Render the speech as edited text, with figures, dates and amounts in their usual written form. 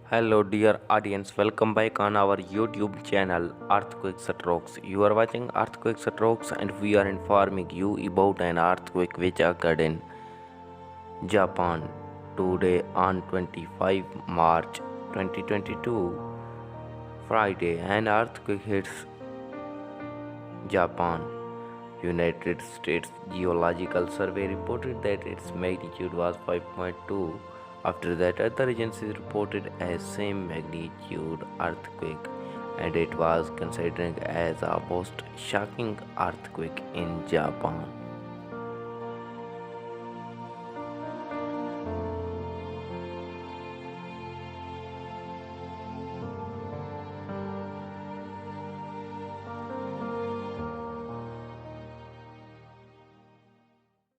Hello, dear audience. Welcome back on our YouTube channel Earthquakes at Rocks. You are watching Earthquakes at Rocks, and we are informing you about an earthquake which occurred in Japan today on 25 March 2022. Friday, an earthquake hits Japan. United States Geological Survey reported that its magnitude was 5.2. After that, other agencies reported a same magnitude earthquake, and it was considered as a most shocking earthquake in Japan.